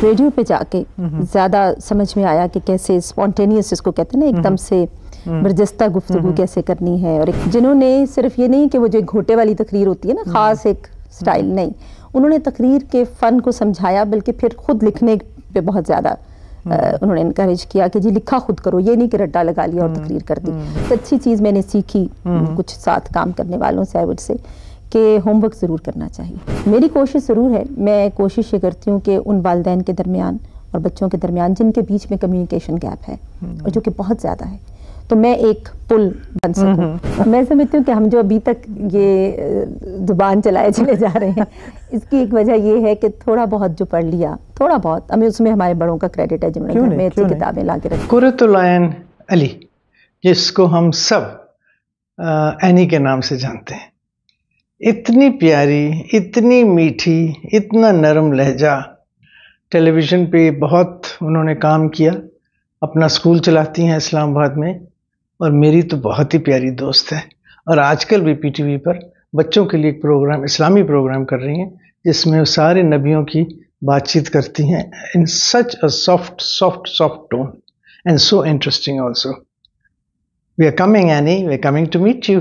Radio پہ جا کے زیادہ سمجھ میں آیا کہ کیسے اسپونٹینیس اس کو کہتے ہیں نا، ایک دم سے برجستہ گفتگو کیسے کرنی ہے. اور جنہوں نے صرف یہ نہیں کہ وہ جو گھوٹے والی تقریر ہوتی ہے نا، خاص ایک سٹائل نہیں، انہوں نے تقریر کے فن کو سمجھایا، بلکہ پھر خود لکھنے پہ بہت زیادہ انہوں نے انکریج کیا کہ جی لکھا خود کرو، یہ نہیں کہ رٹا لگا لیا اور تقریر کر دی. اچھی چیز میں نے سیکھی کچھ ساتھ کام کرنے والوں سے، آئی وڈ سے، کہ ہوم ورک ضرور کرنا چاہیے. میری کوشش ضرور ہے، میں کوشش یہ کرتی ہوں کہ ان والدین کے درمیان اور بچوں کے درمیان جن کے بیچ میں کمیونیکیشن گیپ ہے اور جو کہ بہت زیادہ ہے، تو میں ایک پل بن سکوں. میں سمجھتی ہوں کہ ہم جو ابھی تک یہ زبان چلائے چلے جا رہے ہیں، اس کی ایک وجہ یہ ہے کہ تھوڑا بہت جو پڑھ لیا، تھوڑا بہت، ہمیں اس میں ہمارے بڑوں کا کریڈٹ ہے جنہوں نے گھر میں ایسی کتابیں لا کے رکھی. قرۃ العین علی، جس کو ہم سب اینی کے نام سے جانتے ہیں، اتنی پیاری، اتنی میٹھی، اتنا نرم لہجہ. ٹیلی ویژن پہ بہت انہوں نے کام کیا، اپنا اسکول چلاتی ہیں اسلام آباد میں، اور میری تو بہت ہی پیاری دوست ہے. اور آج کل بھی پی ٹی وی پر بچوں کے لیے ایک پروگرام، اسلامی پروگرام کر رہی ہیں، جس میں وہ سارے نبیوں کی بات چیت کرتی ہیں in such a soft tone and so interesting also. We are coming Annie, we are coming to meet you.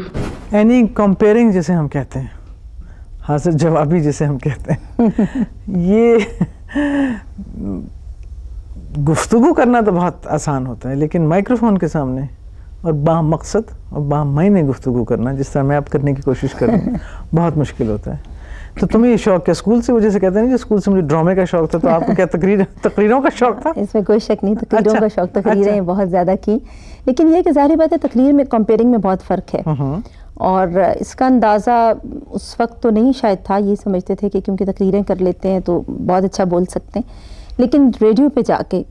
Annie compering جسے ہم کہتے ہیں، حاضر جوابی جسے ہم کہتے ہیں، یہ گفتگو کرنا تو بہت آسان ہوتا ہے، لیکن مائکرو فون کے سامنے اور با مقصد اور با معنی گفتگو کرنا، جس طرح میں اب کرنے کی کوشش کر رہا ہوں، بہت مشکل ہوتا ہے. تو تمہیں یہ شوق کیا اسکول سے؟ وہ جیسے کہتے ہیں کہ اسکول سے مجھے ڈرامے کا شوق تھا، تو آپ کو کیا تقریروں کا شوق تھا؟ اس میں کوئی شک نہیں، تقریروں کا شوق، تقریریں بہت زیادہ کی. لیکن یہ کہ ظاہری بات ہے تقریر میں کمپیئرنگ میں بہت فرق ہے، اور اس کا اندازہ اس وقت تو نہیں شاید تھا. یہ سمجھتے تھے کہ کیونکہ تقریریں کر لیتے ہیں تو بہت اچھا بول سکتے ہیں. لیکن ریڈیو پہ جا کے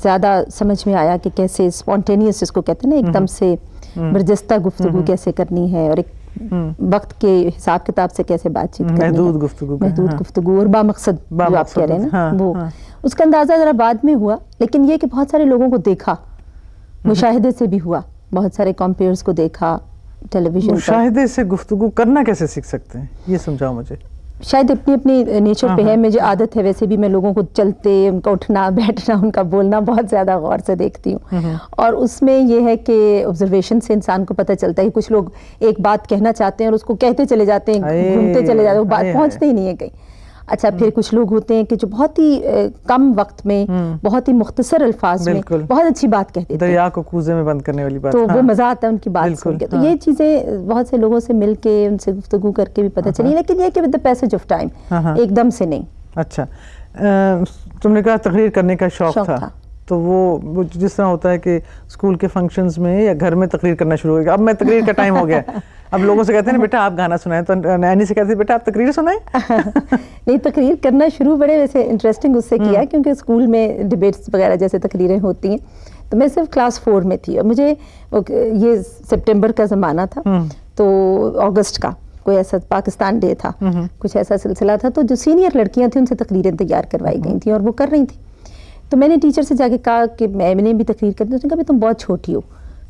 زیادہ سمجھ میں آیا کہ کیسے اسپونٹینیس اس کو کہتے ہیں نا، ایک دم سے برجستہ گفتگو کیسے کرنی ہے، اور ایک وقت کے حساب کتاب سے کیسے بات چیت کرنی ہے، محدود گفتگو اور بامقصد جو آپ کہہ رہے ہیں نا، وہ اس کا اندازہ ذرا بعد میں ہوا. لیکن یہ کہ بہت سارے لوگوں کو دیکھا، مشاہدے سے بھی ہوا، بہت سارے کمپیئرز کو دیکھا ٹیلی ویژن پر. مشاہدے سے گفتگو کرنا کیسے سیکھ سکتے ہیں، یہ سمجھاؤ مجھے. شاید اپنی اپنی نیچر پہ ہے. مجھے عادت ہے ویسے بھی، میں لوگوں کو چلتے، ان کا اٹھنا بیٹھنا، ان کا بولنا بہت زیادہ غور سے دیکھتی ہوں. اور اس میں یہ ہے کہ آبزرویشن سے انسان کو پتہ چلتا ہے کہ کچھ لوگ ایک بات کہنا چاہتے ہیں اور اس کو کہتے چلے جاتے ہیں، گھومتے چلے جاتے ہیں، وہ بات پہنچتے ہی نہیں ہے کہیں. اچھا، پھر کچھ لوگ ہوتے ہیں کہ جو بہت ہی کم وقت میں، بہت ہی مختصر الفاظ میں بہت اچھی بات کہتے ہیں، دریا کو کوزے میں بند کرنے والی بات، تو وہ مزہ آتا ہے ان کی بات سن کے. تو یہ چیزیں بہت سے لوگوں سے مل کے، ان سے گفتگو کر کے بھی پتہ چلی. لیکن یہ کہ with the passage of time, ایک دم سے نہیں. اچھا، تم نے کہا تقریر کرنے کا شوق تھا، تو وہ جس طرح ہوتا ہے کہ اسکول کے فنکشنز میں یا گھر میں تقریر کرنا شروع ہو گیا. اب میں تقریر کا ٹائم ہو گیا، اب لوگوں سے کہتے ہیں بیٹا آپ گانا سنائیں، تو نینی سے کہتے ہیں بیٹا آپ تقریر سنائیں. نہیں، تقریر کرنا شروع بڑے ویسے انٹرسٹنگ اس سے کیا، کیونکہ اسکول میں ڈبیٹس وغیرہ جیسے تقریریں ہوتی ہیں، تو میں صرف کلاس 4 میں تھی، اور مجھے یہ سپٹمبر کا زمانہ تھا، تو اگست کا کوئی ایسا پاکستان ڈے تھا، کچھ ایسا سلسلہ تھا، تو جو سینئر لڑکیاں تھیں ان سے تقریریں تیار کروائی گئی تھیں اور وہ کر رہی تھیں. تو میں نے ٹیچر سے جا کے کہا کہ میں نے بھی تقریر کرنی. اس نے کہا تم بہت چھوٹی ہو،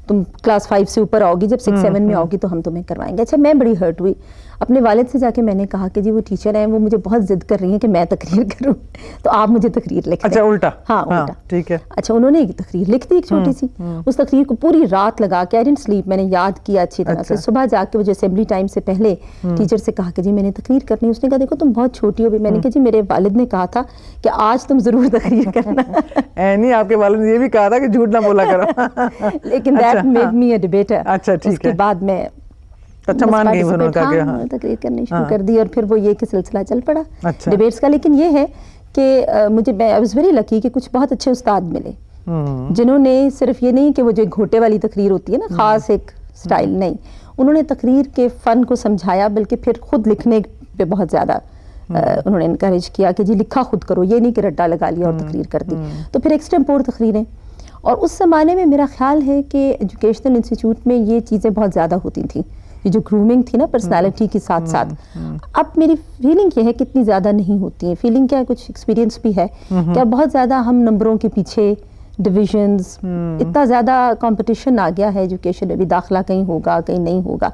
تم کلاس 5 سے اوپر آؤ گی، جب 6-7 میں آؤ گی تو ہم تمہیں کروائیں گے. اچھا، میں بڑی ہرٹ ہوئی. اپنے والد سے جا کے میں نے کہا کہ جی وہ ٹیچر ہیں، وہ مجھے بہت ضد کر رہی ہیں کہ میں تقریر کروں، تو آپ مجھے تقریر لکھ دیں. اچھا، الٹا. ہاں، الٹا. ٹھیک ہے. اچھا، انہوں نے ایک تقریر لکھ دی، ایک چھوٹی سی. اس تقریر کو پوری رات لگا کے، آئی ڈنٹ سلیپ، میں نے یاد کیا اچھی طرح سے. صبح جا کے وہ جو اسمبلی ٹائم سے پہلے ٹیچر سے کہا کہ جی میں نے تقریر کرنی. اس نے کہا دیکھو تم بہت چھوٹی ہو بھی. میں نے کہا جی میرے والد نے کہا تھا کہ آج تم ضرور تقریر کرنا. نہیں، آپ کے والد نے یہ بھی کہا تھا کہ جھوٹ نہ بولا کرو. لیکن that made me a debater. اچھا، ٹھیک ہے. اس کے بعد میں مان گئی تقریر کرنی شروع کر دی، اور پھر وہ یہ کہ سلسلہ چل پڑا ڈیبیٹس کا. لیکن یہ ہے کہ مجھے آئی واز ویری لکی کہ کچھ بہت اچھے استاد ملے، جنہوں نے صرف یہ نہیں کہ وہ جو گھوٹے والی تقریر ہوتی ہے نا، خاص ایک سٹائل نہیں، انہوں نے تقریر کے فن کو سمجھایا، بلکہ پھر خود لکھنے پہ بہت زیادہ انہوں نے انکریج کیا کہ جی لکھا خود کرو، یہ نہیں کہ رٹا لگا لیا اور تقریر کر دی. تو پھر ایکسٹمپور تقریریں. اور اس زمانے میں میرا خیال ہے کہ ایجوکیشنل انسٹیٹیوٹ میں یہ چیزیں بہت زیادہ ہوتی تھیں، یہ جو گرومنگ تھی نا پرسنالٹی کے ساتھ ساتھ. اب میری فیلنگ یہ ہے کہ اتنی زیادہ نہیں ہوتی ہیں. فیلنگ کیا ہے، کچھ ایکسپیرینس بھی ہے کہ اب بہت زیادہ ہم نمبروں کے پیچھے، ڈویژنز، اتنا زیادہ کمپٹیشن آ گیا ہے ایجوکیشن میں بھی، داخلہ کہیں ہوگا کہیں نہیں ہوگا.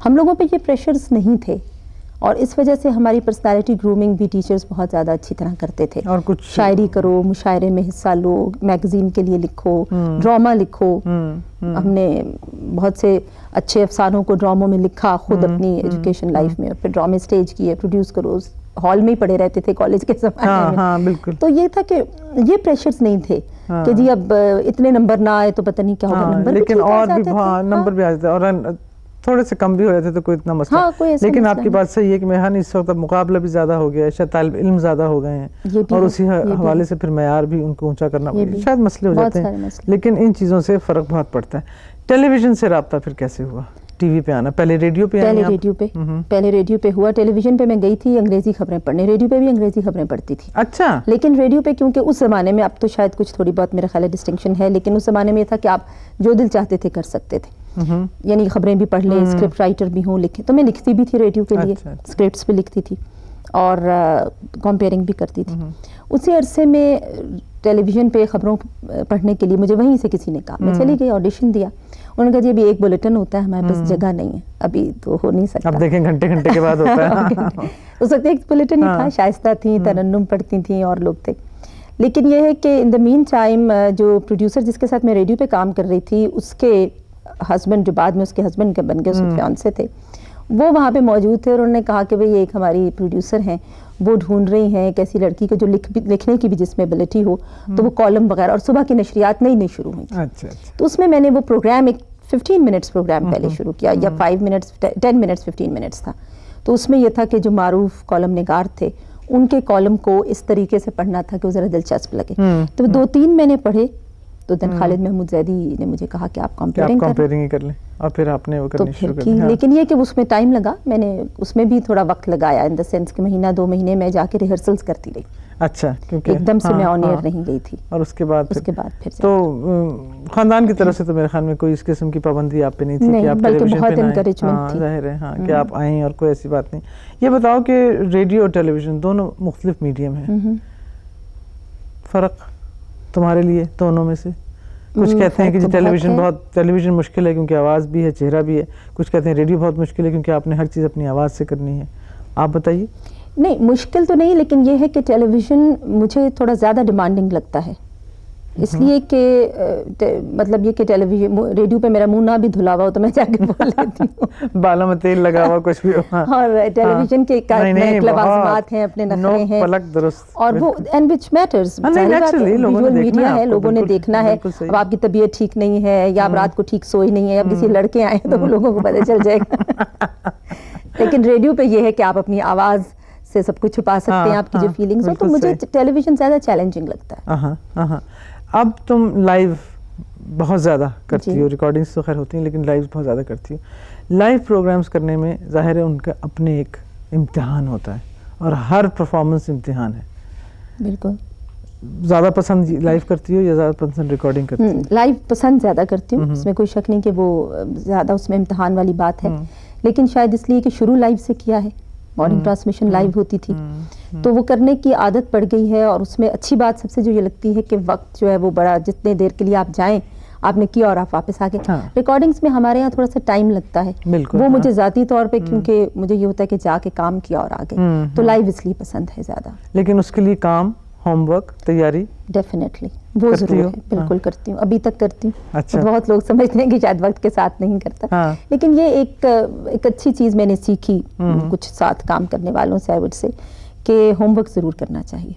ہم لوگوں پہ یہ پریشرز نہیں تھے. اور اس وجہ سے ہماری پرسنالٹی گرومنگ بھی ٹیچرز بہت زیادہ اچھی طرح کرتے تھے. اور کچھ شاعری کرو, مشاعرے میں حصہ لو, میگزین کے لیے لکھو, ڈرامہ لکھو. ہم نے بہت سے اچھے افسانوں کو ڈراموں میں لکھا خود اپنی ایجوکیشن لائف میں, اور پھر ڈرامے اسٹیج کیے, پروڈیوس کرو. ہال میں ہی پڑے رہتے تھے کالج کے زمانے میں. بالکل. تو یہ تھا کہ یہ پریشرز نہیں تھے کہ جی اب اتنے نمبر نہ آئے تو پتہ نہیں کیا ہوگا. نمبر لیکن اور بھی نمبر بھی آ جاتے اور تھوڑے سے کم بھی ہو جاتے تو کوئی اتنا مسئلہ. لیکن آپ کی بات صحیح ہے کہ میں اس وقت مقابلہ بھی زیادہ ہو گیا ہے, شاید طالب علم زیادہ ہو گئے ہیں, اور اسی حوالے سے پھر معیار بھی ان کو اونچا کرنا پڑتا ہے, شاید مسئلے ہو جاتے ہیں. لیکن ان چیزوں سے فرق بہت پڑتا ہے. ٹیلی ویژن سے رابطہ پھر کیسے ہوا؟ ٹی وی پہ آنا, پہلے ریڈیو پہ پہلے ریڈیو پہ ہوا. ٹیلی ویژن پہ میں گئی تھی انگریزی خبریں پڑھنے, ریڈیو پہ بھی انگریزی خبریں پڑھتی تھی. اچھا. لیکن ریڈیو پہ کیونکہ اس زمانے میں, اب تو شاید کچھ تھوڑی بہت میرا خیال ہے ڈسٹنکشن ہے, لیکن اس زمانے میں یہ تھا کہ آپ جو دل چاہتے تھے کر سکتے تھے. یعنی خبریں بھی پڑھ لیں, اسکرپٹ رائٹر بھی ہوں, لکھیں. تو میں لکھتی بھی تھی ریڈیو کے لیے, اسکرپٹس بھی لکھتی تھی اور کمپیئرنگ بھی کرتی تھی. اسی عرصے میں ٹیلی ویژن پہ خبروں پڑھنے کے لیے مجھے وہیں سے کسی نے کہا, میں چلی گئی, آڈیشن دیا. انہوں نے کہا جی ابھی ایک بلیٹن ہوتا ہے, ہمارے پاس جگہ نہیں ہے, ابھی تو ہو نہیں سکتا. اب دیکھیں گھنٹے گھنٹے کے بعد ہوتا ہے. اس وقت ایک بلیٹن ہی تھا, شائستہ تھیں, ترنم پڑھتی تھیں اور لوگ تھے. لیکن یہ ہے کہ ان دا مین ٹائم جو پروڈیوسر جس کے ساتھ میں ریڈیو پہ کام کر رہی تھی, اس کے ہسبینڈ جو بعد میں اس کے ہسبینڈ بن گئے, اس کے فیانسے تھے, وہ وہاں پہ موجود تھے. اور انہوں نے کہا کہ بھئی ایک ہماری پروڈیوسر ہیں, وہ ڈھونڈ رہی ہیں ایک ایسی لڑکی کو جو لکھنے کی بھی جس میں ایبلٹی ہو, تو وہ کالم وغیرہ, اور صبح کی نشریات نئی شروع ہوئی. تو اس میں نے وہ پروگرام ایک 15 منٹس پروگرام پہلے شروع کیا, یا 5 منٹس 10 منٹس 15 منٹس تھا. تو اس میں یہ تھا کہ جو معروف کالم نگار تھے ان کے کالم کو اس طریقے سے پڑھنا تھا کہ وہ ذرا دلچسپ لگے. تو 2-3 میں نے پڑھے, تو دن خالد محمود زیدی نے مجھے کہا کہ آپ کمپیئرنگ کر لیں, اور پھر آپ نے وہ کرنی شروع کر دی. لیکن یہ کہ اس میں ٹائم لگا, میں نے اس میں بھی تھوڑا وقت لگایا, ان دا سینس کہ 1-2 مہینے میں جا کے ریہرسلز کرتی رہی. اچھا, کیونکہ ایک دم سے میں آن ایئر نہیں گئی تھی. اور اس کے بعد پھر تو خاندان کی طرف سے تو میرے خیال میں کوئی اس قسم کی پابندی آپ پہ نہیں تھی کہ آپ بلکہ بہت انکریجمنٹ تھی. ظاہر ہے کہ آپ آئیں, اور کوئی ایسی بات نہیں. یہ بتاؤ کہ ریڈیو اور ٹیلی ویژن دونوں مختلف میڈیم ہیں, فرق تمہارے لیے دونوں میں سے؟ کچھ کہتے ہیں کہ ٹیلی ویژن مشکل ہے کیونکہ آواز بھی ہے, چہرہ بھی ہے. کچھ کہتے ہیں ریڈیو بہت مشکل ہے کیونکہ آپ نے ہر چیز اپنی آواز سے کرنی ہے. آپ بتائیے. نہیں, مشکل تو نہیں, لیکن یہ ہے کہ ٹیلی ویژن مجھے تھوڑا زیادہ ڈیمانڈنگ لگتا ہے, اس لیے کہ مطلب یہ کہ ٹیلی ویژن ریڈیو پہ میرا منہ نہ بھی دھلا ہوا ہو تو میں جا کے بول لیتی ہوں, بالوں میں تیل لگا ہوا کچھ بھی ہو. اور ٹیلی ویژن کے لوازمات ہیں, اپنے نخرے ہیں, اور وہ end which matters, visual media ہے, لوگوں نے دیکھنا ہے. اب آپ کی طبیعت ٹھیک نہیں ہے, یا آپ رات کو ٹھیک سوئی نہیں ہے, اب کسی لڑکے آئے ہیں تو لوگوں کو پتہ چل جائے گا. لیکن ریڈیو پہ یہ ہے کہ آپ اپنی آواز سے سب کچھ چھپا سکتے ہیں, آپ کی جو فیلنگز ہو. تو مجھے ٹیلی ویژن زیادہ چیلنجنگ لگتا ہے. اب تم لائیو بہت زیادہ کرتی ہو, ریکارڈنگز تو خیر ہوتی ہیں لیکن لائیو بہت زیادہ کرتی ہو. لائیو پروگرامز کرنے میں ظاہر ہے ان کا اپنے ایک امتحان ہوتا ہے, اور ہر پرفارمنس امتحان ہے. بالکل. زیادہ پسند لائیو کرتی ہو یا زیادہ پسند ریکارڈنگ کرتی ہو؟ لائیو پسند زیادہ کرتی ہوں, اس میں کوئی شک نہیں کہ وہ زیادہ اس میں امتحان والی بات ہے. لیکن شاید اس لیے کہ شروع لائیو سے کیا ہے, مارننگ ٹرانسمیشن لائیو ہوتی تھی, تو وہ کرنے کی عادت پڑ گئی ہے. اور اس میں اچھی بات سب سے جو یہ لگتی ہے کہ وقت جو ہے وہ بڑا, جتنے دیر کے لیے آپ جائیں آپ نے کیا اور آپ واپس آ گئے. ریکارڈنگز میں ہمارے یہاں تھوڑا سا ٹائم لگتا ہے, وہ مجھے ذاتی طور پہ, کیونکہ مجھے یہ ہوتا ہے کہ جا کے کام کیا اور آ گئے, تو لائیو اس لیے پسند ہے زیادہ. لیکن اس کے لیے کام, ہوم ورک, تیاری ڈیفینیٹلی وہ ضرور ہے, بالکل کرتی ہوں, ابھی تک کرتی ہوں. بہت لوگ سمجھتے ہیں کہ شاید وقت کے ساتھ نہیں کرتا, لیکن یہ ایک اچھی چیز میں نے سیکھی کچھ ساتھ کام کرنے والوں سے, آئی وڈ سے, کہ ہوم ورک ضرور کرنا چاہیے.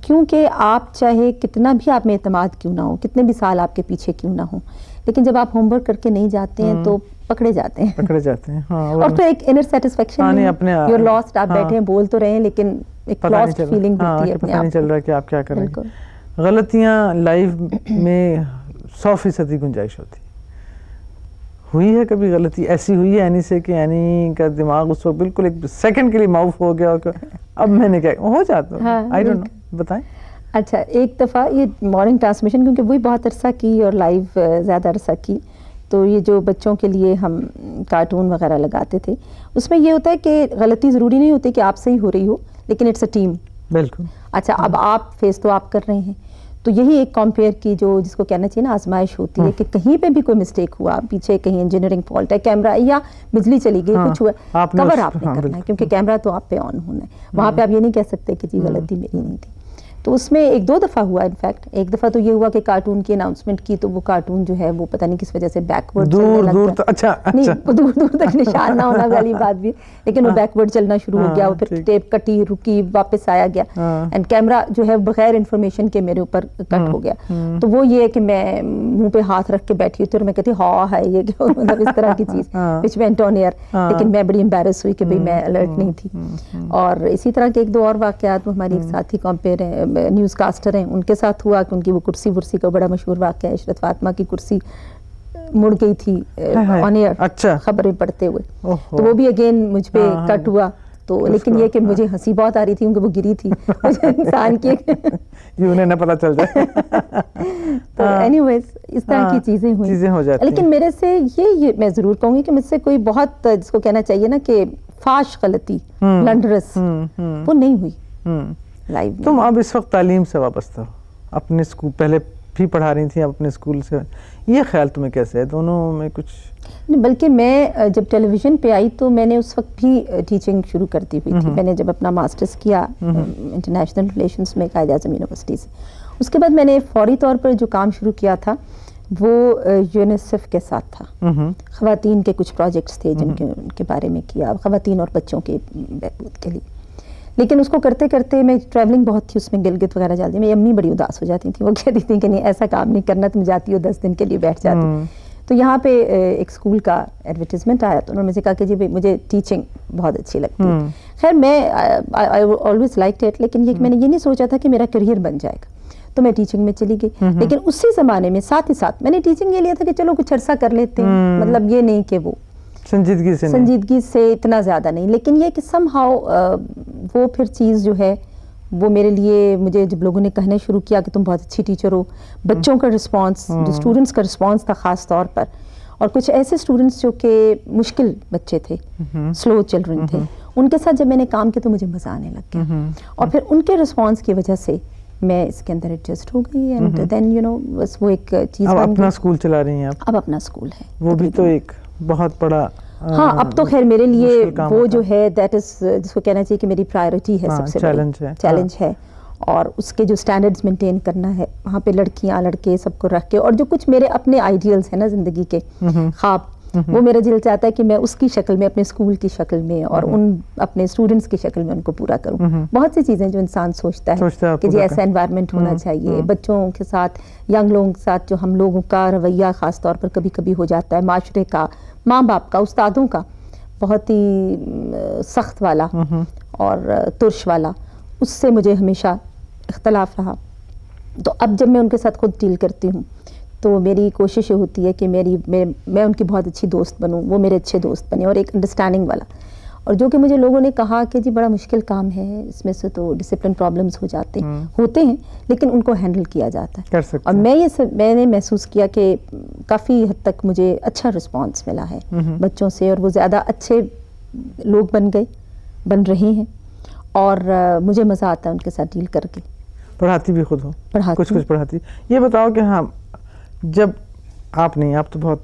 کیونکہ آپ چاہے کتنا بھی آپ میں اعتماد کیوں نہ ہو, کتنے بھی سال آپ کے پیچھے کیوں نہ ہوں, لیکن جب آپ ہوم ورک کر کے نہیں جاتے ہیں تو پکڑے جاتے ہیں. اور پھر ایک inner satisfaction, you are lost, آپ بیٹھے ہیں بول تو رہے ہیں لیکن ایک لاسٹ فیلنگ ہوتی ہے, پتہ نہیں چل رہا کہ آپ کیا کر رہے ہیں. غلطیاں لائیو میں 100% گنجائش ہوتی. ہوئی ہے کبھی غلطی ایسی ہوئی ہے اینی سے کہ اینی کا دماغ اس وقت بالکل ایک سیکنڈ کے لیے معاف ہو گیا, اب میں نے کیا ہو جاتا ہوں, آئی ڈونٹ نو, بتائیں. اچھا, ایک دفعہ یہ مارننگ ٹرانسمیشن کیونکہ وہی بہت عرصہ کی اور لائیو زیادہ عرصہ کی, تو یہ جو بچوں کے لیے ہم کارٹون وغیرہ لگاتے تھے, اس میں یہ ہوتا ہے کہ غلطی ضروری نہیں ہوتی کہ آپ سے ہی ہو رہی ہو, لیکن اٹس اے ٹیم. بالکل. اچھا, اب آپ فیس تو آپ کر رہے ہیں, تو یہی ایک کمپیئر کی جو جس کو کہنا چاہیے نا آزمائش ہوتی ہے کہ کہیں پہ بھی کوئی مسٹیک ہوا, پیچھے کہیں انجینئرنگ فالٹ ہے, کیمرہ یا بجلی چلی گئی, کچھ ہوا, کور آپ نے کرنا ہے کیونکہ کیمرہ تو آپ پہ آن ہونا ہے. وہاں پہ آپ یہ نہیں کہہ سکتے کہ جی غلطی میری نہیں تھی. تو اس میں 1-2 دفعہ ہوا, انفیکٹ ایک دفعہ تو یہ ہوا کہ کارٹون کی اناؤنسمنٹ کی تو وہ کارٹون جو ہے وہ پتہ نہیں کس وجہ سے بیکورڈ چلنے لگا. اچھا دور دور تک نشان نہ ہونا والی بات بھی, لیکن وہ بیکورڈ چلنا شروع ہو گیا, وہ پھر ٹیپ کٹی, رکی, واپس آیا گیا, اینڈ کیمرہ جو ہے بغیر انفارمیشن کے میرے اوپر کٹ ہو گیا. تو وہ یہ کہ میں منہ پہ ہاتھ رکھ کے بیٹھی ہوئی تھی اور میں کہتی ہاں ہے یہ کیا, مطلب اس طرح کی چیز وچ وینٹ آن ایئر, لیکن میں بڑی امبیرس ہوئی کہ بھئی میں الرٹ نہیں تھی. اور اسی طرح کے 1-2 اور واقعات وہ ہماری ایک ساتھی کمپیئر ہیں, نیوز کاسٹر ہیں, ان کے ساتھ ہوا کہ ان کی وہ کرسی کا بڑا مشہور واقعہ ہے, عشرت فاطمہ کی کرسی مڑ گئی تھی آن ایئر خبریں پڑھتے ہوئے, تو وہ بھی اگین مجھ پہ کٹ ہوا. تو لیکن یہ کہ مجھے ہنسی بہت آ رہی تھی کیونکہ وہ گری تھی, مجھے انسان کی انہیں نہ پتہ چل جائے. تو اینی ویز اس طرح کی چیزیں ہوئی, لیکن میرے سے یہ میں ضرور کہوں گی کہ مجھ سے کوئی بہت جس کو کہنا چاہیے نا کہ فاش غلطی, بلنڈرس, وہ نہیں ہوئی لائف. تم اب اس وقت تعلیم سے وابستہ ہو, اپنے اسکول پہلے بھی پڑھا رہی تھیں, اب اپنے اسکول سے, یہ خیال تمہیں کیسے ہے, دونوں میں کچھ نہیں؟ بلکہ میں جب ٹیلی ویژن پہ آئی تو میں نے اس وقت بھی ٹیچنگ شروع کر دی ہوئی تھی. میں نے جب اپنا ماسٹرز کیا انٹرنیشنل ریلیشنز میں قائد اعظم یونیورسٹی سے, اس کے بعد میں نے فوری طور پر جو کام شروع کیا تھا وہ یونیسیف کے ساتھ تھا. خواتین کے کچھ پروجیکٹس تھے جن کے بارے میں کیا, خواتین اور بچوں کے بہبود کے لیے. لیکن اس کو کرتے کرتے میں ٹریولنگ بہت تھی اس میں, گلگت وغیرہ جاتی, میری امی بڑی اداس ہو جاتی تھیں, وہ کہتی تھیں کہ نہیں ایسا کام نہیں کرنا, تم جاتی ہو 10 دن کے لیے بیٹھ جاتی. تو یہاں پہ ایک اسکول کا ایڈورٹیزمنٹ آیا تو انہوں نے مجھے کہا کہ جی مجھے ٹیچنگ بہت اچھی لگتی ہے. خیر میں آئی آلویز لائک اٹ, لیکن یہ میں نے یہ نہیں سوچا تھا کہ میرا کریئر بن جائے گا, تو میں ٹیچنگ میں چلی گئی. لیکن اسی زمانے میں ساتھ ہی ساتھ میں نے ٹیچنگ یہ لیا تھا کہ چلو کچھ عرصہ کر لیتے ہیں, مطلب یہ نہیں کہ وہ سنجیدگی سے اتنا زیادہ نہیں, لیکن یہ کہ سم ہاؤ وہ پھر چیز جو ہے وہ میرے لیے, مجھے جب لوگوں نے کہنے شروع کیا کہ تم بہت اچھی ٹیچر ہو, بچوں کا رسپانس, جو اسٹوڈنٹس کا رسپانس تھا خاص طور پر, اور کچھ ایسے اسٹوڈنٹس جو کہ مشکل بچے تھے, سلو چلڈرن تھے, ان کے ساتھ جب میں نے کام کیا تو مجھے مزہ آنے لگ گیا. اور پھر ان کے رسپانس کی وجہ سے میں اس کے اندر ایڈجسٹ ہو گئی, اینڈ دین یو نو بس وہ ایک چیز. اب اپنا اسکول چلا رہی ہیں آپ؟ اب اپنا اسکول ہے, وہ بھی تو ایک بہت بڑا, ہاں اب تو خیر میرے لیے وہ جو ہے دیٹ از جس کو کہنا چاہیے کہ میری پرائیورٹی ہے, سب سے چیلنج ہے. اور اس کے جو سٹینڈرڈز مینٹین کرنا ہے, وہاں پہ لڑکیاں لڑکے سب کو رکھ کے, اور جو کچھ میرے اپنے آئیڈیلز ہیں نا زندگی کے خواب, وہ میرا دل چاہتا ہے کہ میں اس کی شکل میں, اپنے اسکول کی شکل میں اور ان اپنے اسٹوڈنٹس کی شکل میں ان کو پورا کروں. بہت سی چیزیں جو انسان سوچتا ہے کہ جی ایسا انوائرمنٹ ہونا چاہیے, بچوں کے ساتھ, ینگ لوگوں کے ساتھ جو ہم لوگوں کا رویہ خاص طور پر کبھی کبھی ہو جاتا ہے, معاشرے کا, ماں باپ کا, استادوں کا, بہت ہی سخت والا اور ترش والا, اس سے مجھے ہمیشہ اختلاف رہا. تو اب جب میں ان کے ساتھ خود ڈیل کرتی ہوں تو میری کوشش یہ ہوتی ہے کہ میں ان کی بہت اچھی دوست بنوں, وہ میرے اچھے دوست بنے, اور ایک انڈرسٹینڈنگ والا. اور جو کہ مجھے لوگوں نے کہا کہ جی بڑا مشکل کام ہے, اس میں سے تو ڈسپلن پرابلمز ہوتے ہیں, لیکن ان کو ہینڈل کیا جاتا ہے. اور میں نے محسوس کیا کہ کافی حد تک مجھے اچھا رسپانس ملا ہے بچوں سے, اور وہ زیادہ اچھے لوگ بن رہے ہیں, اور مجھے مزہ آتا ہے ان کے ساتھ ڈیل کر کے. پڑھاتی بھی خود ہو؟ کچھ پڑھاتی. یہ بتاؤ کہ ہاں جب آپ نہیں, آپ تو بہت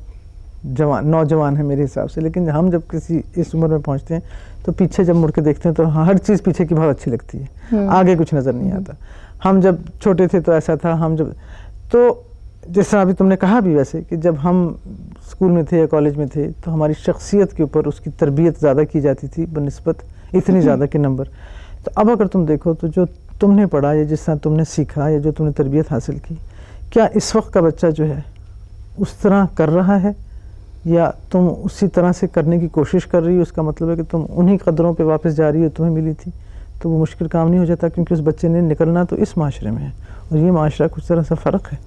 نوجوان ہیں میرے حساب سے, لیکن ہم جب کسی اس عمر میں پہنچتے ہیں تو پیچھے جب مڑ کے دیکھتے ہیں تو ہر چیز پیچھے کی بہت اچھی لگتی ہے, آگے کچھ نظر نہیں آتا. ہم جب چھوٹے تھے تو ایسا تھا, ہم جب تو جس طرح ابھی تم نے کہا بھی ویسے کہ جب ہم اسکول میں تھے یا کالج میں تھے تو ہماری شخصیت کے اوپر اس کی تربیت زیادہ کی جاتی تھی بنسبت اتنی زیادہ کے نمبر. تو اب اگر تم دیکھو تو جو تم نے پڑھا یا جس طرح تم نے سیکھا یا جو تم نے تربیت حاصل کی, کیا اس وقت کا بچہ جو ہے اس طرح کر رہا ہے, یا تم اسی طرح سے کرنے کی کوشش کر رہی ہو؟ اس کا مطلب ہے کہ تم انہی قدروں پہ واپس جا رہی ہو تمہیں ملی تھی, تو وہ مشکل کام نہیں ہو جاتا کیونکہ اس بچے نے نکلنا تو اس معاشرے میں ہے, اور یہ معاشرہ کچھ طرح سے فرق ہے.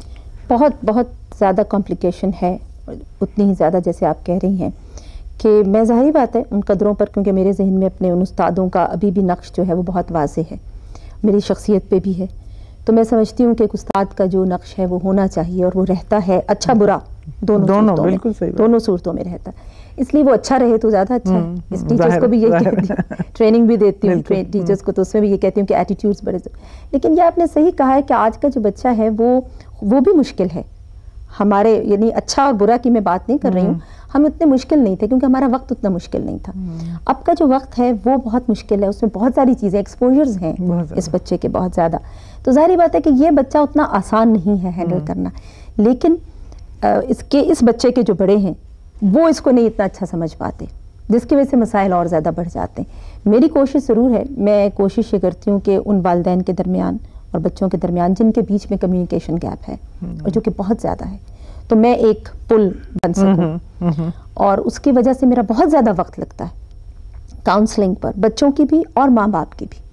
بہت زیادہ کمپلیکیشن ہے, اتنی ہی زیادہ جیسے آپ کہہ رہی ہیں کہ میں ظاہری بات ہے ان قدروں پر, کیونکہ میرے ذہن میں اپنے ان استادوں کا ابھی بھی نقش جو ہے وہ بہت واضح ہے, میری شخصیت پہ بھی ہے. تو میں سمجھتی ہوں کہ ایک استاد کا جو نقش ہے وہ ہونا چاہیے, اور وہ رہتا ہے, اچھا برا دونوں صورتوں میں رہتا ہے. اس لیے وہ اچھا رہے تو زیادہ اچھا ہے. اس ٹیچرس کو بھی یہ کہتی ہوں, ٹریننگ بھی دیتی ہوں ٹیچرس کو, تو اس میں بھی یہ کہتی ہوں کہ ایٹیٹیوڈس بڑے. لیکن یہ آپ نے صحیح کہا ہے کہ آج کا جو بچہ ہے وہ بھی مشکل ہے ہمارے, یعنی اچھا اور برا کی میں بات نہیں کر رہی ہوں, ہم اتنے مشکل نہیں تھے کیونکہ ہمارا وقت اتنا مشکل نہیں تھا. اب کا جو وقت ہے وہ بہت مشکل ہے, اس میں بہت ساری چیزیں, ایکسپوجرز ہیں اس بچے کے بہت زیادہ. تو ظاہری بات ہے کہ یہ بچہ اتنا آسان نہیں ہے ہینڈل کرنا, لیکن اس بچے کے جو بڑے ہیں وہ اس کو نہیں اتنا اچھا سمجھ پاتے, جس کی وجہ سے مسائل اور زیادہ بڑھ جاتے ہیں. میری کوشش ضرور ہے, میں کوشش یہ کرتی ہوں کہ ان والدین کے درمیان اور بچوں کے درمیان جن کے بیچ میں کمیونیکیشن گیپ ہے اور جو کہ بہت زیادہ ہے, تو میں ایک پل بن سکوں. اور اس کی وجہ سے میرا بہت زیادہ وقت لگتا ہے کاؤنسلنگ پر, بچوں کی بھی اور ماں باپ کی بھی,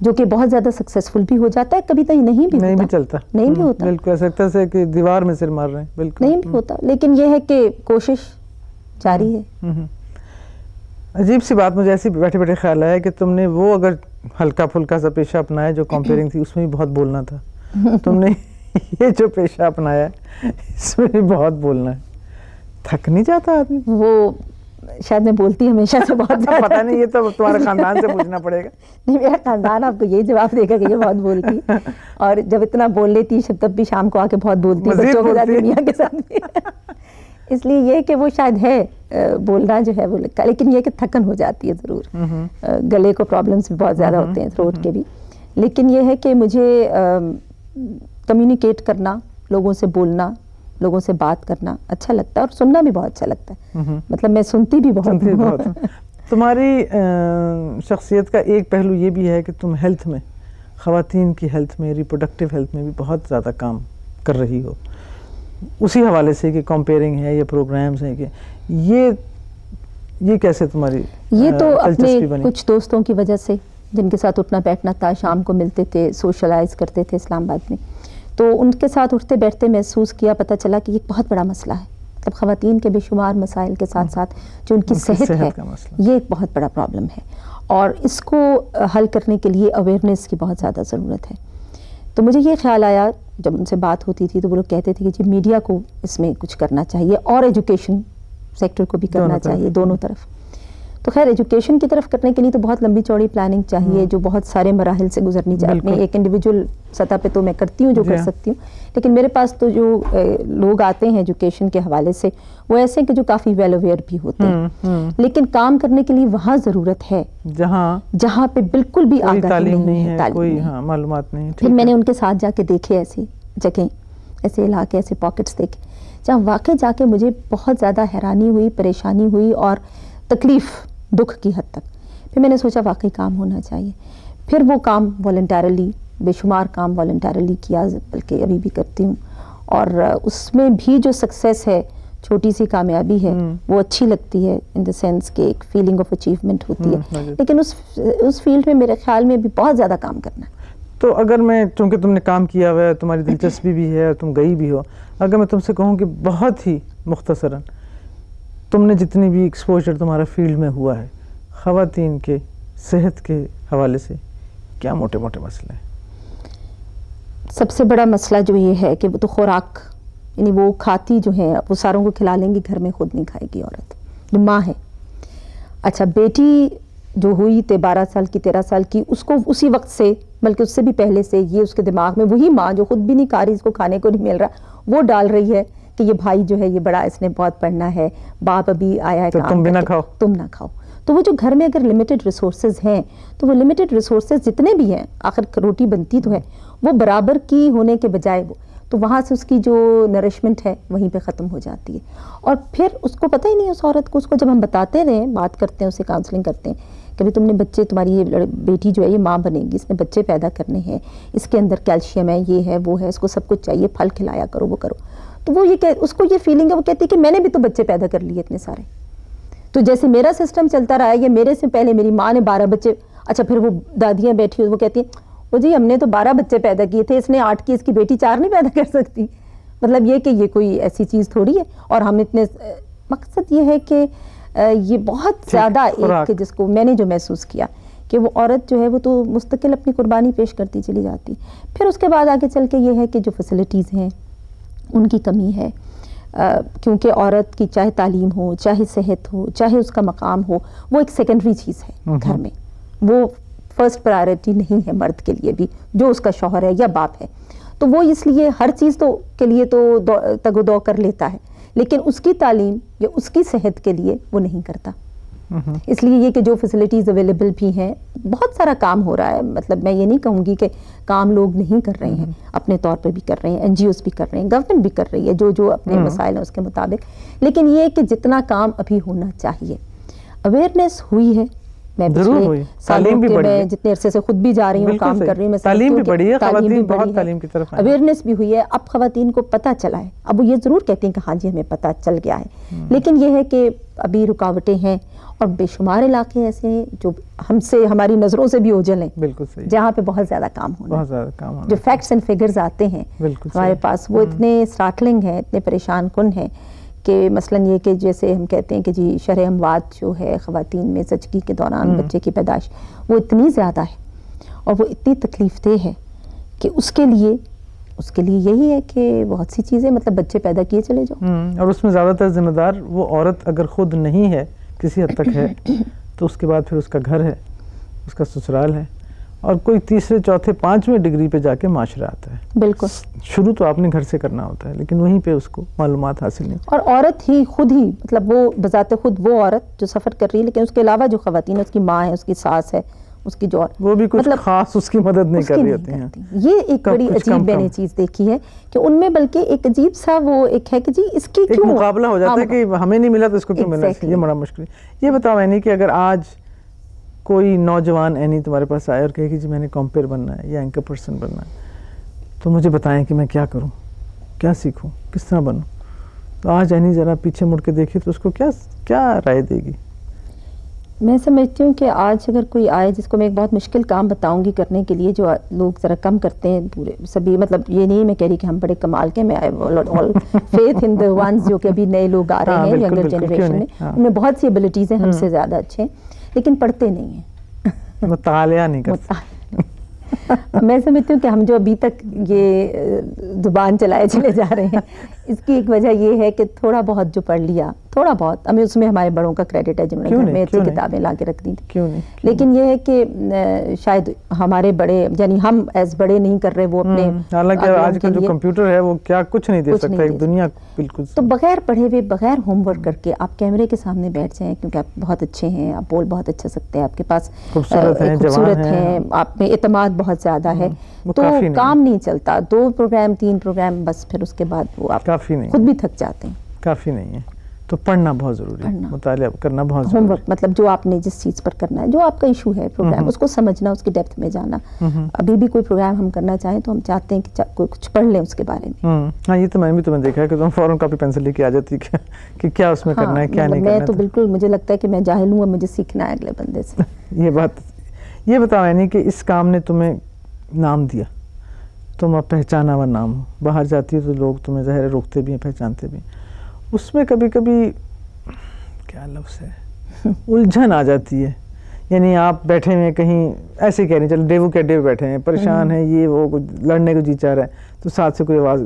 جو کہ بہت زیادہ سکسیسفل بھی ہو جاتا ہے, کبھی تو نہیں بھی چلتا, نہیں بھی ہوتا, بالکل ایسا لگتا ہے کہ دیوار میں سر مار رہے ہیں, بالکل نہیں بھی ہوتا. لیکن یہ ہے کہ کوشش جاری ہے. عجیب سی بات مجھے ایسی بیٹھے بیٹھے خیال آیا کہ تم نے وہ اگر ہلکا پھلکا سا پیشہ اپنایا جو کمپیئرنگ تھی, اس میں بھی بہت بولنا تھا. تم نے یہ جو پیشہ اپنایا ہے اس میں بھی بہت بولنا ہے. تھک نہیں جاتا آدمی؟ وہ شاید میں بولتی ہمیشہ سے بہت زیادہ, پتہ نہیں, یہ تو تمہارے خاندان سے پوچھنا پڑے گا. نہیں, میرا خاندان آپ کو یہی جواب دے گا کہ یہ بہت بولتی, اور جب اتنا بول لیتی تب بھی شام کو آ کے بہت بولتی, بچوں کے ساتھ میاں کے ساتھ بھی. اس لیے یہ کہ وہ شاید ہے بولنا جو ہے وہ لگتا ہے, لیکن یہ کہ تھکن ہو جاتی ہے ضرور, گلے کو پرابلمس بھی بہت زیادہ ہوتے ہیں, تھروٹ کے بھی. لیکن یہ ہے کہ مجھے کمیونیکیٹ کرنا, لوگوں سے بولنا, لوگوں سے بات کرنا اچھا لگتا ہے, اور سننا بھی بہت اچھا لگتا ہے. مطلب میں سنتی بھی بہت ہوں. تمہاری شخصیت کا ایک پہلو یہ بھی ہے کہ تم ہیلتھ میں, خواتین کی ہیلتھ میں, ریپروڈکٹیو ہیلتھ میں بھی بہت زیادہ کام کر رہی ہو. اسی حوالے سے کہ کمپیئرنگ ہے یا پروگرامز ہیں, کہ یہ کیسے تمہاری یہ تو اپنے کچھ دوستوں کی وجہ سے, جن کے ساتھ اٹھنا بیٹھنا تھا, شام کو ملتے تھے, سوشلائز کرتے تھے اسلام آباد میں, تو ان کے ساتھ اٹھتے بیٹھتے محسوس کیا, پتہ چلا کہ یہ بہت بڑا مسئلہ ہے. مطلب خواتین کے بے شمار مسائل کے ساتھ ساتھ جو ان کی صحت ہے, یہ ایک بہت بڑا پرابلم ہے, اور اس کو حل کرنے کے لیے اویئرنیس کی بہت زیادہ ضرورت ہے. تو مجھے یہ خیال آیا جب ان سے بات ہوتی تھی, تو وہ لوگ کہتے تھے کہ جی میڈیا کو اس میں کچھ کرنا چاہیے, اور ایجوکیشن سیکٹر کو بھی کرنا چاہیے, دونوں طرف. تو خیر ایجوکیشن کی طرف کرنے کے لیے تو بہت لمبی چوڑی پلاننگ چاہیے, جو بہت سارے مراحل سے گزرنی چاہیے. اپنے ایک انڈیویجول سطح پہ تو میں کرتی ہوں جو کر سکتی ہوں, لیکن میرے پاس تو جو لوگ آتے ہیں ایجوکیشن کے حوالے سے, وہ ایسے ہیں کہ جو کافی ویل اویئر بھی ہوتے ہیں, لیکن کام کرنے کے لیے وہاں ضرورت ہے جہاں پہ بالکل بھی آگاہی نہیں ہے, کوئی معلومات نہیں. پھر میں نے ان کے ساتھ جا کے دیکھے ایسی جگہیں, ایسے علاقے, ایسے پاکٹس دیکھے جہاں واقع جا کے مجھے بہت زیادہ حیرانی ہوئی, پریشانی ہوئی, اور تکلیف, دکھ کی حد تک. پھر میں نے سوچا واقعی کام ہونا چاہیے. پھر وہ کام والنٹیرلی, بے شمار کام والنٹیرلی کیا, بلکہ ابھی بھی کرتی ہوں, اور اس میں بھی جو سکسیس ہے, چھوٹی سی کامیابی ہے, وہ اچھی لگتی ہے, ان دا سینس کہ ایک فیلنگ آف اچیومنٹ ہوتی ہے. لیکن اس فیلڈ میں میرے خیال میں بھی بہت زیادہ کام کرنا ہے. تو اگر میں, چونکہ تم نے کام کیا ہوا ہے, تمہاری دلچسپی بھی ہے, تم گئی بھی ہو, اگر میں تم سے کہوں کہ بہت ہی مختصراً تم نے جتنی بھی ایکسپوجر تمہارا فیلڈ میں ہوا ہے, خواتین کے صحت کے حوالے سے کیا موٹے موٹے مسئلے ہیں؟ سب سے بڑا مسئلہ جو یہ ہے کہ وہ تو خوراک, یعنی وہ کھاتی جو ہیں وہ ساروں کو کھلا لیں گی, گھر میں خود نہیں کھائے گی عورت, جو ماں ہے. اچھا بیٹی جو ہوئی 12 سال کی 13 سال کی, اس کو اسی وقت سے, بلکہ اس سے بھی پہلے سے, یہ اس کے دماغ میں وہی ماں جو خود بھی نہیں کھا رہی, اس کو کھانے کو نہیں مل رہا, وہ ڈال رہی ہے کہ یہ بھائی جو ہے یہ بڑا, اس نے بہت پڑھنا ہے, باپ ابھی آیا ہے, تم بھی نہ کھاؤ, تم نہ کھاؤ. تو وہ جو گھر میں اگر لمیٹڈ ریسورسز ہیں, تو وہ لمیٹڈ ریسورسز جتنے بھی ہیں, آخر روٹی بنتی تو ہے, وہ برابر کی ہونے کے بجائے تو وہاں سے اس کی جو نرشمنٹ ہے وہیں پہ ختم ہو جاتی ہے. اور پھر اس کو پتہ ہی نہیں, اس عورت کو, اس کو جب ہم بتاتے رہے, بات کرتے ہیں, اسے کاؤنسلنگ کرتے ہیں کہ بھی تم نے بچے, تمہاری یہ بیٹی جو ہے یہ ماں بنے گی, اس نے بچے پیدا کرنے ہیں, اس کے اندر کیلشیم ہے, یہ ہے, وہ ہے, اس کو سب کچھ چاہیے, پھل کھلایا کرو, وہ کرو. تو وہ یہ اس کو یہ فیلنگ ہے, وہ کہتی ہے کہ میں نے بھی تو بچے پیدا کر لیے اتنے سارے, تو جیسے میرا سسٹم چلتا رہا ہے, یہ میرے سے پہلے میری ماں نے 12 بچے. اچھا پھر وہ دادیاں بیٹھی وہ کہتی ہیں وہ جی ہم نے تو 12 بچے پیدا کیے تھے, اس نے 8 کی, اس کی بیٹی 4 نہیں پیدا کر سکتی. مطلب یہ کہ یہ کوئی ایسی چیز تھوڑی ہے. اور ہم اتنے, مقصد یہ ہے کہ یہ بہت زیادہ ایک, جس کو میں نے جو محسوس کیا کہ وہ عورت جو ہے وہ تو مستقل اپنی قربانی پیش کرتی چلی جاتی. پھر اس کے بعد آگے چل کے یہ ہے کہ جو فیسلٹیز ہیں ان کی کمی ہے, کیونکہ عورت کی چاہے تعلیم ہو، چاہے صحت ہو، چاہے اس کا مقام ہو، وہ ایک سیکنڈری چیز ہے گھر میں، وہ فرسٹ پرائیورٹی نہیں ہے مرد کے لیے بھی، جو اس کا شوہر ہے یا باپ ہے. تو وہ اس لیے ہر چیز تو کے لیے تو تگ و دو کر لیتا ہے، لیکن اس کی تعلیم یا اس کی صحت کے لیے وہ نہیں کرتا. اس لیے یہ کہ جو فیسلٹیز اویلیبل بھی ہیں، بہت سارا کام ہو رہا ہے، مطلب میں یہ نہیں کہوں گی کہ کام لوگ نہیں کر رہے ہیں، اپنے طور پہ بھی کر رہے ہیں، NGOs بھی کر رہے ہیں، گورنمنٹ بھی کر رہی ہے جو اپنے مسائل ہیں اس کے مطابق. لیکن یہ کہ جتنا کام ابھی ہونا چاہیے، اویئرنیس ہوئی ہے. میں پچھلے سالوں کے میں جتنے عرصے سے خود بھی جا رہی ہوں، کام کر رہی ہوں، تعلیم بھی بڑھی ہے، خواتین بہت تعلیم کی طرف آئی ہیں، اویئرنیس بھی ہوئی ہے. اب خواتین کو پتہ چلا ہے، اب وہ یہ ضرور کہتی ہیں کہ ہاں جی ہمیں پتہ چل گیا ہے، لیکن یہ ہے کہ ابھی رکاوٹیں ہیں، اور بے شمار علاقے ایسے ہیں جو ہماری نظروں سے بھی اوجھل ہیں. بالکل صحیح. جہاں پہ بہت زیادہ کام ہونا ہے، بہت زیادہ کام ہونا ہے. جو فیکٹس اینڈ فگرز آتے ہیں ہمارے پاس، وہ اتنے سٹارٹلنگ ہیں، اتنے پریشان کن ہیں کہ مثلاً یہ کہ جیسے ہم کہتے ہیں کہ جی شرح اموات جو ہے خواتین میں زچگی کے دوران بچے کی پیدائش، وہ اتنی زیادہ ہے اور وہ اتنی تکلیف دہ ہے کہ اس کے لیے یہی ہے کہ بہت سی چیزیں، مطلب بچے پیدا کیے چلے جاؤ. اور اس میں زیادہ تر ذمہ دار وہ عورت اگر خود نہیں ہے، کسی حد تک ہے، تو اس کے بعد پھر اس کا گھر ہے، اس کا سسرال ہے، اور کوئی تیسرے چوتھے پانچویں ڈگری پہ جا کے معاشرہ آتا ہے. بالکل. شروع تو آپ نے گھر سے کرنا ہوتا ہے، لیکن وہیں پہ اس کو معلومات حاصل نہیں. اور عورت ہی خود ہی، مطلب وہ بذات خود وہ عورت جو سفر کر رہی ہے، لیکن اس کے علاوہ جو خواتین ہیں، اس کی ماں ہے، اس کی ساس ہے، اس کی جو وہ بھی کچھ خاص اس کی مدد نہیں کر رہی ہوتی ہیں. یہ ایک بڑی عجیب میں نے چیز دیکھی ہے کہ ان میں بلکہ ایک عجیب سا وہ ایک ہے کہ جی اس کی کیوں مقابلہ ہو جاتا ہے کہ ہمیں نہیں ملا تو اس کو کیوں ملنا ہے. یہ بڑا مشکل ہے. یہ بتاؤ اینی کہ اگر آج کوئی نوجوان اینی تمہارے پاس آئے اور کہے کہ جی میں نے کمپیئر بننا ہے یا اینکر پرسن بننا ہے، تو مجھے بتائیں کہ میں کیا کروں، کیا سیکھوں، کس طرح بنوں، تو آج اینی ذرا پیچھے مڑ کے دیکھے تو اس کو کیا رائے دے گی؟ میں سمجھتی ہوں کہ آج اگر کوئی آئے جس کو میں ایک بہت مشکل کام بتاؤں گی کرنے کے لیے، جو لوگ ذرا کم کرتے ہیں پورے سبھی، مطلب یہ نہیں میں کہہ رہی کہ ہم بڑے کمال کے، میں آل فیتھ ان دی ونز جو کہ ابھی نئے لوگ آ رہے ہیں ینگر جنریشن میں، ان میں بہت سی ایبلٹیز ہیں ہم سے زیادہ اچھے ہیں، لیکن پڑھتے نہیں ہیں، مطالعہ نہیں کرتے. میں سمجھتی ہوں کہ ہم جو ابھی تک یہ زبان چلائے چلے جا رہے ہیں، اس کی ایک وجہ یہ ہے کہ تھوڑا بہت جو پڑھ لیا، تھوڑا بہت، ہمیں اس میں ہمارے بڑوں کا کریڈٹ ہے جنہوں نے گھر میں اچھی کتابیں لا کے رکھ دی تھی. لیکن یہ ہے کہ شاید ہمارے بڑے، یعنی ہم ایز بڑے نہیں کر رہے وہ اپنے، حالانکہ آج کا جو کمپیوٹر ہے وہ کیا کچھ نہیں دے سکتا، ایک دنیا بالکل. تو بغیر پڑھے ہوئے، بغیر ہوم ورک کر کے آپ کیمرے کے سامنے بیٹھ جائیں، کیونکہ آپ بہت اچھے ہیں، آپ بول بہت اچھا سکتے ہیں، آپ کے پاس خوبصورت ہیں، آپ میں اعتماد بہت زیادہ ہے، تو کام نہیں چلتا. 2 پروگرام 3 پروگرام بس، پھر اس کے بعد وہ آپ خود بھی تھک جاتے ہیں. کافی نہیں ہے. تو پڑھنا بہت ضروری ہے، مطالعہ کرنا بہت ضروری ہے. ہوم ورک مطلب جو آپ نے جس چیز پر کرنا ہے، جو آپ کا ایشو ہے پروگرام، اس کو سمجھنا، اس کی ڈیپتھ میں جانا. ابھی بھی کوئی پروگرام ہم کرنا چاہیں تو ہم چاہتے ہیں کہ کچھ پڑھ لیں اس کے بارے میں. ہاں یہ تو میں بھی تمہیں دیکھا ہے کہ تم فوراً کاپی پینسل لے کے آ جاتی کہ کیا اس میں کرنا ہے، کیا نہیں کرنا ہے. میں تو بالکل، مجھے لگتا ہے کہ میں جاہل ہوں اور مجھے سیکھنا ہے اگلے بندے سے. یہ بتاؤ یعنی کہ اس کام نے تمہیں نام دیا، تم اب پہچانا ہوا نام ہو، باہر جاتی ہو تو لوگ تمہیں ظاہر روکتے بھی ہیں، پہچانتے بھی ہیں. اس میں کبھی کبھی کیا لفظ ہے، الجھن آ جاتی ہے. یعنی آپ بیٹھے ہوئے کہیں ایسے کہہ رہے ہیں، چلو ڈیوو کے ڈیو بیٹھے ہیں، پریشان ہیں، یہ وہ لڑنے کو جی چاہ رہا ہے، تو ساتھ سے کوئی آواز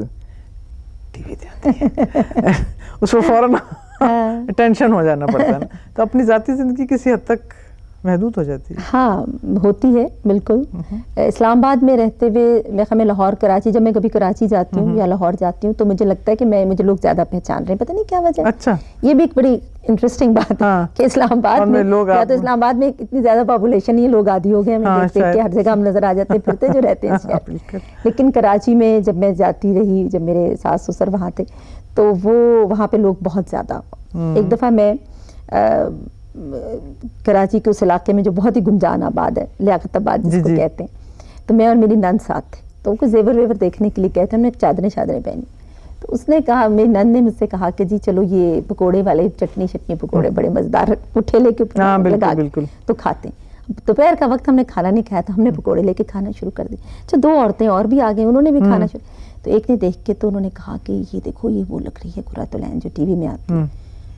ٹی وی دے آتی ہے، اس کو فوراً ٹینشن ہو جانا پڑتا ہے نا. تو اپنی ذاتی زندگی کسی حد تک محدود ہو جاتی ہے. ہاں ہوتی ہے بالکل. اسلام آباد میں رہتے ہوئے میں لاہور، کراچی، جب میں کبھی کراچی جاتی ہوں یا لاہور جاتی ہوں تو مجھے لگتا ہے کہ مجھے لوگ زیادہ پہچان رہے ہیں، پتہ نہیں کیا وجہ. اچھا، یہ بھی ایک بڑی انٹرسٹنگ بات ہے کہ اسلام آباد میں یا تو اسلام آباد میں اتنی زیادہ پاپولیشن، یہ لوگ عادی ہو گئے ہمیں دیکھ کے ہر جگہ ہم نظر آ جاتے ہیں پھرتے جو رہتے ہیں شہر. لیکن کراچی میں جب میں جاتی رہی، جب میرے ساس سسر وہاں تھے، تو وہاں پہ لوگ بہت زیادہ. ایک دفعہ میں کراچی کے اس علاقے میں جو بہت ہی گنجان آباد ہے، لیاقت آباد جس کو کہتے ہیں، تو میں اور میری نند ساتھ تھے، تو وہ کوئی زیور ویور دیکھنے کے لیے کہتے ہیں، ہم نے چادریں پہنی. تو اس نے کہا، میری نند نے مجھ سے کہا کہ جی چلو یہ پکوڑے والے، چٹنی پکوڑے بڑے مزیدار اٹھے لے کے لگا تو کھاتے ہیں. دوپہر کا وقت ہم نے کھانا نہیں کھایا تھا، ہم نے پکوڑے لے کے کھانا شروع کر دی. اچھا 2 عورتیں اور بھی آ گئیں، انہوں نے بھی کھانا شروع. تو ایک نے دیکھ کے تو انہوں نے کہا کہ یہ دیکھو، یہ وہ لگ رہی ہے قرۃ العین جو ٹی وی میں آتی ہے.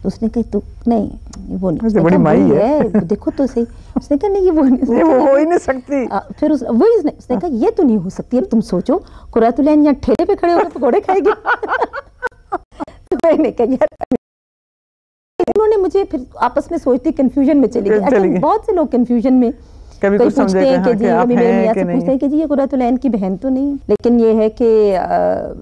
تو اس نے کہا تو نہیں وہ نہیں، بڑی مائی ہے، دیکھو تو صحیح. اس نے کہا نہیں یہ وہ ہو ہی نہیں سکتی. پھر اس نے کہا یہ تو نہیں ہو سکتی. اب تم سوچو قرۃ العین یہاں ٹھیلے پہ کھڑے ہو کے پکوڑے کھائے گی. میں نے کہا یار انہوں نے مجھے پھر آپس میں سوچتی کنفیوژن میں چلی گئی. اچھا بہت سے لوگ کنفیوژن میں کبھی پوچھتے ہیں کہ جی کبھی میرے میاں سے پوچھتے ہیں کہ جی یہ قرۃ العین کی بہن تو نہیں, لیکن یہ ہے کہ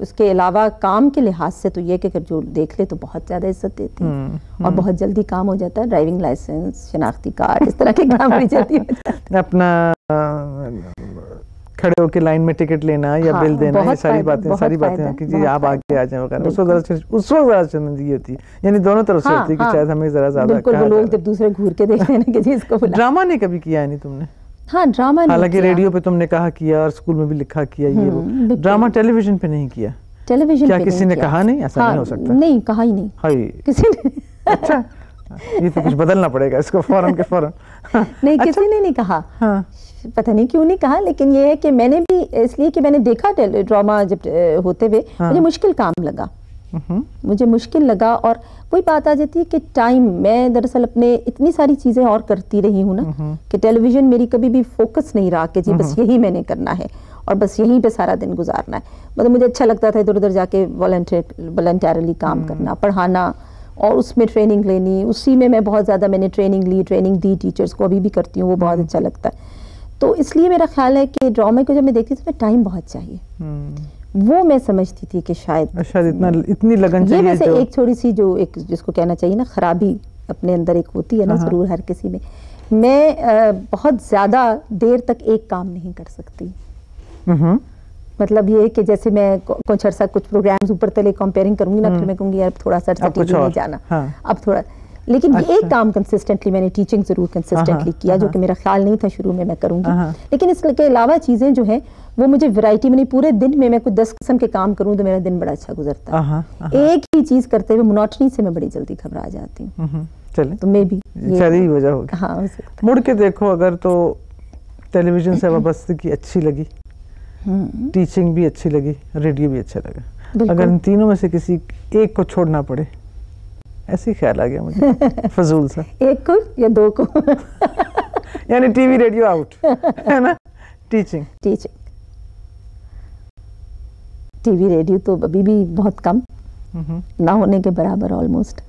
اس کے علاوہ کام کے لحاظ سے تو یہ کہ جو دیکھ لے تو بہت زیادہ عزت دیتے ہیں اور بہت جلدی کام ہو جاتا ہے. ڈرائیونگ لائسنس, شناختی کارڈ, اس طرح کے کام بڑی جلدی ہو جاتے ہیں. اپنا کھڑے ہو کے لائن میں ٹکٹ لینا یا بل دینا, یہ ساری باتیں کہ جی آپ آگے آ جائیں وغیرہ, اس وقت زیادہ شرمندگی ہوتی ہے, یعنی دونوں طرف سے ہوتی ہے کہ شاید ہمیں ذرا زیادہ. بالکل, وہ لوگ جب دوسرے گھور کے دیکھتے ہیں کہ جی اس کو بلا. ڈرامہ نہیں کبھی کیا ہے نہیں تم نے؟ ہاں ڈرامہ نہیں, حالانکہ ریڈیو پہ تم نے کہا کیا اور اسکول میں بھی لکھا کیا, یہ وہ ڈرامہ ٹیلی ویژن پہ نہیں کیا. ٹیلی ویژن کیا کسی نے کہا نہیں؟ ایسا نہیں ہو سکتا. نہیں کہا ہی نہیں ہائی کسی نے. اچھا یہ تو کچھ بدلنا پڑے گا اس کو فوراً کے فوراً. نہیں کسی نے نہیں کہا, پتہ نہیں کیوں نہیں کہا, لیکن یہ ہے کہ میں نے بھی اس لیے کہ میں نے دیکھا ڈرامہ جب ہوتے ہوئے مجھے مشکل کام لگا, مجھے مشکل لگا. اور وہی بات آ جاتی ہے کہ ٹائم, میں دراصل اپنے اتنی ساری چیزیں اور کرتی رہی ہوں نا کہ ٹیلی ویژن میری کبھی بھی فوکس نہیں رہا کہ جی بس یہی میں نے کرنا ہے اور بس یہیں پہ سارا دن گزارنا ہے. مطلب مجھے اچھا لگتا تھا ادھر ادھر جا کے والنٹیرلی کام کرنا, پڑھانا اور اس میں ٹریننگ لینی. اسی میں بہت زیادہ میں نے ٹریننگ دی ٹیچرز کو, ابھی بھی کرتی ہوں, وہ بہت اچھا لگتا ہے. تو اس لیے میرا خیال ہے کہ ڈرامے کو جب میں دیکھتی تھی تو ٹائم بہت چاہیے, وہ میں سمجھتی تھی کہ شاید اتنی لگن چاہیے. یہ ویسے ایک تھوڑی سی جو ایک جس کو کہنا چاہیے نا خرابی اپنے اندر ایک ہوتی ہے نا ضرور ہر کسی میں. میں بہت زیادہ دیر تک ایک کام نہیں کر سکتی. مطلب یہ کہ جیسے میں کچھ عرصہ کچھ پروگرامز اوپر تلے کمپیئرنگ کروں گی نا, پھر میں کہوں گی یار تھوڑا سا ٹی وی نہیں جانا, اب تھوڑا. لیکن ایک کام کنسسٹنٹلی میں نے ٹیچنگ ضرور کنسسٹنٹلی کیا, جو کہ میرا خیال نہیں تھا شروع میں کروں گی. لیکن اس کے علاوہ چیزیں جو ہیں وہ مجھے ورائٹی میں نہیں, پورے دن میں کوئی 10 قسم کے کام کروں تو میرا دن بڑا اچھا گزرتا ہے. ایک ہی چیز کرتے ہوئے مونوٹنی سے میں بڑی جلدی گھبرا جاتی ہوں. چلیں تو میں بھی یہی وجہ ہوگی. ہاں مڑ کے دیکھو اگر تو ٹیلی ویژن سے وابستگی اچھی لگی, ٹیچنگ بھی اچھی لگی, ریڈیو بھی اچھا لگا, اگر ان تینوں میں سے کسی ایک کو چھوڑنا پڑے, ایسے ہی خیال آ گیا مجھے فضول سا, ایک کو یا دو کو, یعنی ٹی وی ریڈیو آؤٹ ہے نا, ٹیچنگ ٹی وی ریڈیو تو ابھی بھی بہت کم, نہ ہونے کے برابر آلموسٹ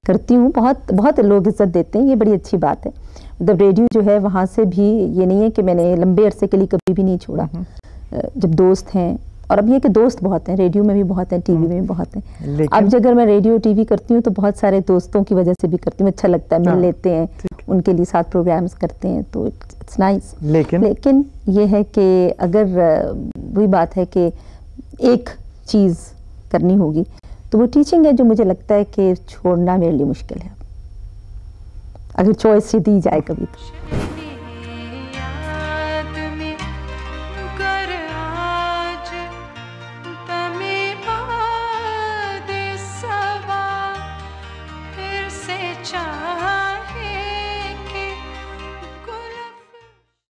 کرتی ہوں. بہت لوگ عزت دیتے ہیں, یہ بڑی اچھی بات ہے. مطلب ریڈیو جو ہے وہاں سے بھی یہ نہیں ہے کہ میں نے لمبے عرصے کے لیے کبھی بھی نہیں چھوڑا. جب دوست ہیں, اور اب یہ کہ دوست بہت ہیں, ریڈیو میں بھی بہت ہیں, ٹی وی میں بھی بہت ہیں. اب اگر میں ریڈیو ٹی وی کرتی ہوں تو بہت سارے دوستوں کی وجہ سے بھی کرتی ہوں, اچھا لگتا ہے, مل لیتے ہیں, ان کے لیے ساتھ پروگرامز کرتے ہیں, تو اٹس نائس. لیکن یہ ہے کہ اگر وہی بات ہے کہ ایک چیز کرنی ہوگی تو وہ ٹیچنگ ہے, جو مجھے لگتا ہے کہ چھوڑنا میرے لیے مشکل ہے اگر چوائس دی جائے کبھی تو.